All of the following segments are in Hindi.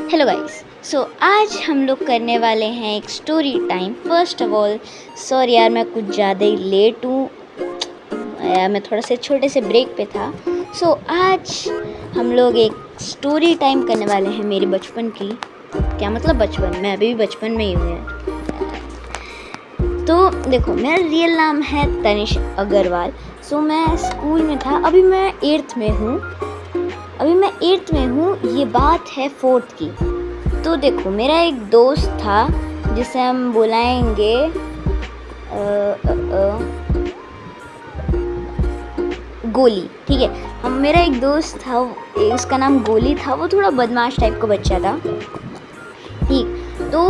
Hello guys. सो आज हम लोग करने वाले हैं एक story time. First of all sorry यार, मैं कुछ ज़्यादा ही लेट हूँ यार, मैं थोड़ा से छोटे से ब्रेक पे था। सो आज हम लोग एक स्टोरी टाइम करने वाले हैं मेरे बचपन की। क्या मतलब बचपन, मैं अभी भी बचपन में ही हूँ यार। तो देखो, मेरा रियल नाम है तनिष अग्रवाल। सो मैं स्कूल में था, अभी मैं 8th में हूँ। ये बात है 4th की। तो देखो, मेरा एक दोस्त था जिसे हम बुलाएंगे गोली। ठीक है, मेरा एक दोस्त था, उसका नाम गोली था। वो थोड़ा बदमाश टाइप का बच्चा था। ठीक, तो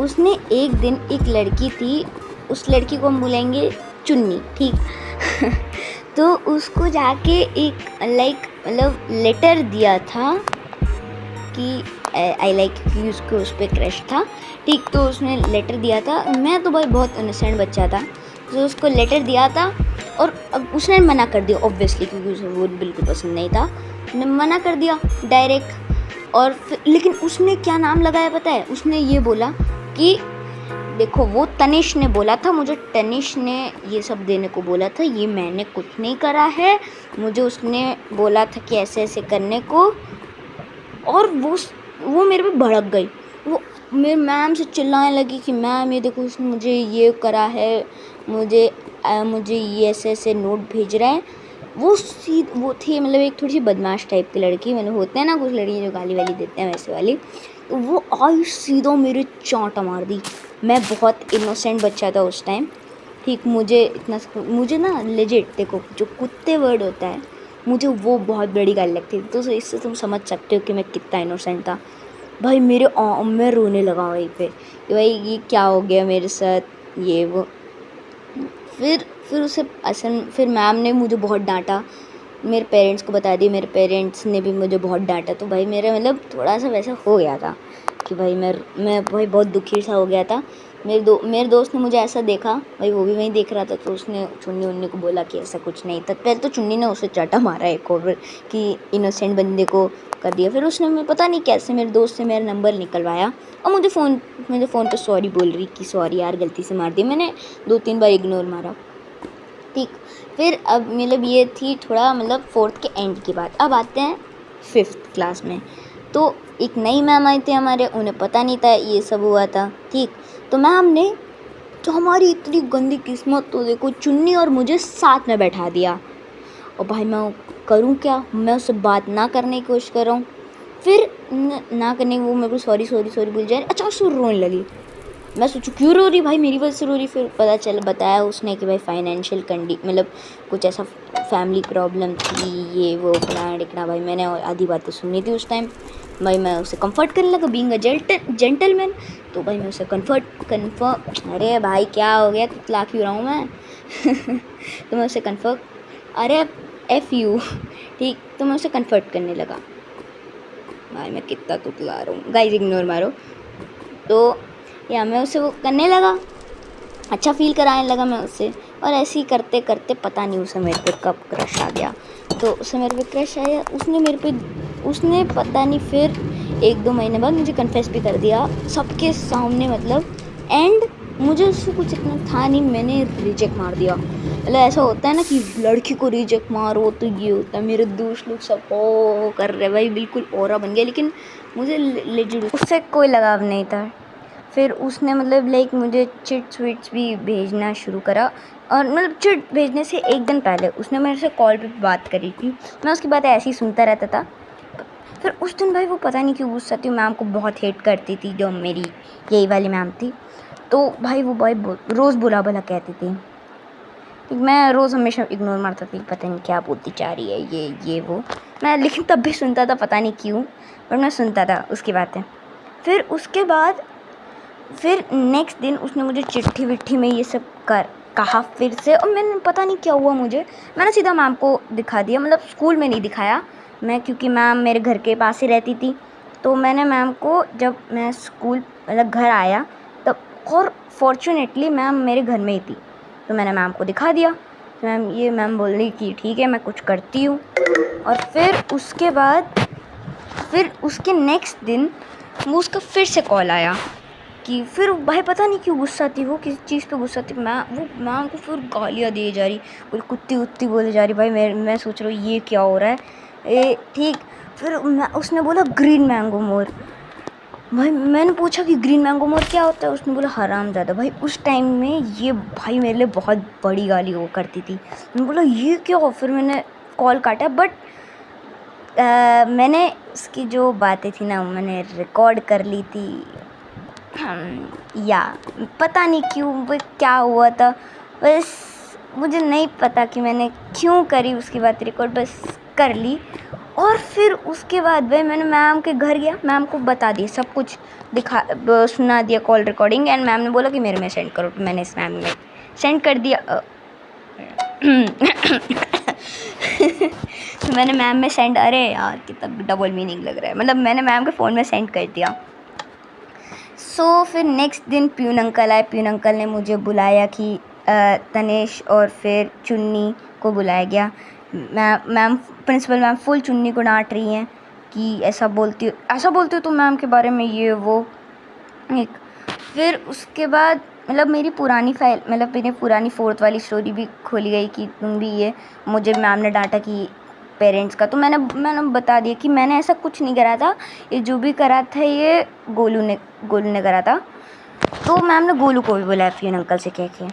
उसने एक दिन, एक लड़की थी, उस लड़की को हम बुलाएंगे चुन्नी। ठीक तो उसको जाके एक मतलब लेटर दिया था कि आई लाइक, उसको उस पर क्रश था। ठीक, तो उसने लेटर दिया था। मैं तो भाई बहुत इनोसेंट बच्चा था, तो उसको लेटर दिया था और अब उसने मना कर दिया ऑब्वियसली, क्योंकि उसे वो बिल्कुल पसंद नहीं था। उसने मना कर दिया डायरेक्ट। और फिर लेकिन उसने क्या नाम लगाया पता है? उसने ये बोला कि देखो, वो तनिष ने बोला था मुझे, तनिष ने ये सब देने को बोला था, ये मैंने कुछ नहीं करा है, मुझे उसने बोला था कि ऐसे ऐसे करने को। और वो मेरे पे भड़क गई। वो मेरे मैम से चिल्लाने लगी कि मैम ये देखो, उसने मुझे ये करा है, मुझे ये ऐसे ऐसे नोट भेज रहे हैं। वो थी मतलब एक थोड़ी सी बदमाश टाइप की लड़की, मतलब होते हैं ना कुछ लड़की जो गाली वाली देते हैं, वैसे वाली। तो वो आई सीधा मेरे चांटा मार दी। मैं बहुत इनोसेंट बच्चा था उस टाइम। ठीक, मुझे ना लेजिट, देखो जो कुत्ते वर्ड होता है, मुझे वो बहुत बड़ी गाली लगती थी। तो इससे तुम समझ सकते हो कि मैं कितना इनोसेंट था। भाई मैं रोने लगा वहीं पे कि भाई ये क्या हो गया मेरे साथ, ये वो। फिर मैम ने मुझे बहुत डांटा, मेरे पेरेंट्स को बता दिया, मेरे पेरेंट्स ने भी मुझे बहुत डांटा। तो भाई मेरा मतलब थोड़ा सा वैसा हो गया था कि भाई मैं भाई बहुत दुखी सा हो गया था। मेरे दोस्त ने मुझे ऐसा देखा, भाई वो भी वहीं देख रहा था, तो उसने चुन्नी उन्नी को बोला कि ऐसा कुछ नहीं था। पहले तो चुन्नी ने उसे चाटा मारा एक और कि इनोसेंट बंदे को कर दिया। फिर उसने मैं पता नहीं कैसे मेरे दोस्त से मेरा नंबर निकलवाया और मुझे फ़ोन पे सॉरी बोल रही कि सॉरी यार, गलती से मार दिया मैंने, 2-3 बार इग्नोर मारा। ठीक, फिर अब मतलब ये थी थोड़ा मतलब 4th के एंड की बात। अब आते हैं 5th क्लास में। तो एक नई मैम आई थी हमारे, उन्हें पता नहीं था ये सब हुआ था। ठीक, तो मैम ने, तो हमारी इतनी गंदी किस्मत, तो देखो चुन्नी और मुझे साथ में बैठा दिया। और भाई मैं करूँ क्या, मैं उससे बात ना करने की कोशिश कर रहा हूँ। फिर ना करने, वो मेरे को सॉरी सॉरी सॉरी बोल जाए। अच्छा, उसको रोने लगी। मैं सोचूं क्यों रो रही, भाई मेरी वजह से रो रही। फिर बताया उसने कि भाई फाइनेंशियल मतलब कुछ ऐसा फैमिली प्रॉब्लम थी, ये वो फलाना ढिकना। भाई मैंने आधी बातें सुनी थी उस टाइम। भाई मैं उसे कंफर्ट करने लगा, बीइंग अ जेंटलमैन। तो भाई मैं उसे कन्फर्म, अरे भाई क्या हो गया, तुतला क्यों रहा हूँ मैं तो मैं उसे कन्फर्म, अरे एफ यू ठीक, तो मैं उसे कन्फर्ट करने लगा। भाई मैं कितना तुतला रहा हूँ, गाइस इग्नोर मारो। तो या मैं उसे वो करने लगा, अच्छा फील कराने लगा मैं उससे। और ऐसे ही करते करते पता नहीं उसे मेरे पे कब क्रश आ गया। तो उसे मेरे पे क्रश आया, उसने पता नहीं फिर 1-2 महीने बाद मुझे कन्फेस भी कर दिया सबके सामने, मतलब। एंड मुझे उससे कुछ इतना था नहीं, मैंने रिजेक्ट मार दिया। मतलब ऐसा होता है ना कि लड़की को रिजेक्ट मारो तो ये होता है। मेरे दोस्त लोग सब ओ कर रहे, भाई बिल्कुल औरा बन गया। लेकिन मुझे लेजिट उससे कोई लगाव नहीं था। फिर उसने मतलब मुझे चिट्स विट्स भी भेजना शुरू करा। और मतलब चिट भेजने से एक दिन पहले उसने मेरे से कॉल पे बात करी थी। मैं उसकी बातें ऐसे ही सुनता रहता था। फिर उस दिन भाई वो पता नहीं क्यों गुस्सा थी, मैम को बहुत हेट करती थी, जो मेरी यही वाली मैम थी। तो भाई वो भाई रोज़ बुला भला कहती थी। मैं रोज़ हमेशा इग्नोर मारता थी, पता नहीं क्या बोलती चाह रही है, ये वो। मैं लेकिन तब भी सुनता था, पता नहीं क्यों, पर मैं सुनता था उसकी बातें। फिर उसके बाद नेक्स्ट दिन उसने मुझे चिट्ठी विट्ठी में ये सब कहा फिर से। और मैंने पता नहीं क्या हुआ, मैंने सीधा मैम को दिखा दिया। मतलब स्कूल में नहीं दिखाया मैं, क्योंकि मैम मेरे घर के पास ही रहती थी। तो मैंने मैम को, जब मैं स्कूल मतलब घर आया तब, और फॉर्चुनेटली मैम मेरे घर में ही थी, तो मैंने मैम को दिखा दिया। तो मैम बोल रही कि ठीक है मैं कुछ करती हूँ। और फिर उसके बाद फिर उसके नेक्स्ट दिन वो उसका फिर से कॉल आया कि फिर भाई पता नहीं क्यों गुस्सा थी, वो किसी चीज़ पे गुस्सा थी। मैम को फिर गालियाँ दिए जा रही, कोई कुत्ती उत्ती बोले जा रही। भाई मैं सोच रहा हूँ ये क्या हो रहा है। ठीक, फिर उसने बोला ग्रीन मैंगो मोर। भाई मैंने पूछा कि ग्रीन मैंगो मोर क्या होता है, उसने बोला हरामज़ादा। भाई उस टाइम में ये भाई मेरे लिए बहुत बड़ी गाली वो करती थी। मैंने बोला ये क्या हो, फिर मैंने कॉल काटा। बट मैंने उसकी जो बातें थी ना मैंने रिकॉर्ड कर ली थी। या पता नहीं क्यों वो क्या हुआ था, बस मुझे नहीं पता कि मैंने क्यों करी उसकी बात रिकॉर्ड, बस कर ली। और फिर उसके बाद भाई मैंने मैम के घर गया, मैम को बता दिया सब कुछ, सुना दिया कॉल रिकॉर्डिंग। एंड मैम ने बोला कि मेरे में सेंड करो, तो मैंने इस मैम में सेंड कर दिया। तो मैंने मैम में सेंड, अरे यार कितना डबल मीनिंग लग रहा है, मतलब मैंने मैम के फ़ोन में सेंड कर दिया। सो फिर नेक्स्ट दिन प्यून अंकल आए। प्यून अंकल ने मुझे बुलाया कि तनेश और फिर चुन्नी को बुलाया गया। मैम प्रिंसिपल मैम फुल चुन्नी को डांट रही हैं कि ऐसा बोलती हो तुम मैम के बारे में, ये वो। एक फिर उसके बाद मतलब मेरी पुरानी फाइल, मतलब मेरी पुरानी 4th वाली स्टोरी भी खोली गई कि तुम भी ये, मुझे मैम ने डांटा कि पेरेंट्स का। तो मैंने बता दिया कि मैंने ऐसा कुछ नहीं करा था, ये जो भी करा था ये गोलू ने करा था। तो मैम ने गोलू को भी बुलाया प्यून अंकल से कह के,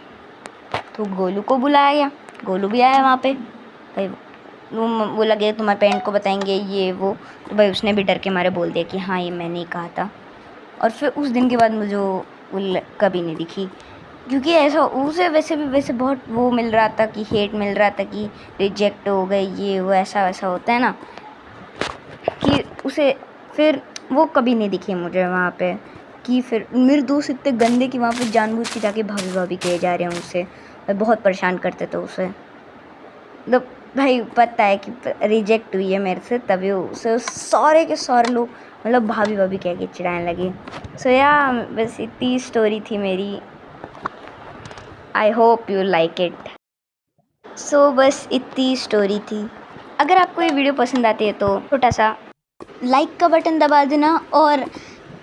तो गोलू को बुलाया गया। गोलू भी आया वहाँ पे। भाई वो बोला गया तुम्हारे पेरेंट को बताएंगे ये वो, तो भाई उसने भी डर के मारे बोल दिया कि हाँ ये मैंने ही कहा था। और फिर उस दिन के बाद मुझे वो कभी नहीं दिखी, क्योंकि ऐसा उसे वैसे बहुत वो मिल रहा था कि हेट मिल रहा था कि रिजेक्ट हो गई ये वो, ऐसा वैसा होता है ना, कि उसे फिर वो कभी नहीं दिखी मुझे वहाँ पे। कि फिर मेरे दोस्त इतने गंदे कि वहाँ पे जानबूझ के जाके भाभी कहे जा रहे हैं उनसे, बहुत परेशान करते थे उसे। मतलब भाई पता है कि रिजेक्ट हुई है मेरे से, तभी उसे सारे के सारे लोग मतलब भाभी कह के चिढ़ाने लगे। सो या बस इतनी स्टोरी थी मेरी। I hope you like it. So बस इतनी स्टोरी थी। अगर आपको ये वीडियो पसंद आती है तो छोटा सा लाइक का बटन दबा देना, और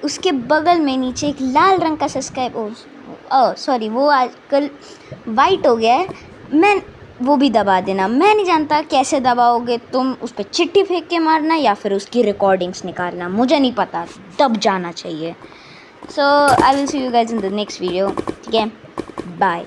उसके बगल में नीचे एक लाल रंग का सब्सक्राइब सॉरी वो आजकल वाइट हो गया है, वो भी दबा देना। मैं नहीं जानता कैसे दबाओगे तुम, उस पर चिट्ठी फेंक के मारना या फिर उसकी रिकॉर्डिंग्स निकालना, मुझे नहीं पता, तब जाना चाहिए। So I will see you guys in the next video. ठीक है, बाय।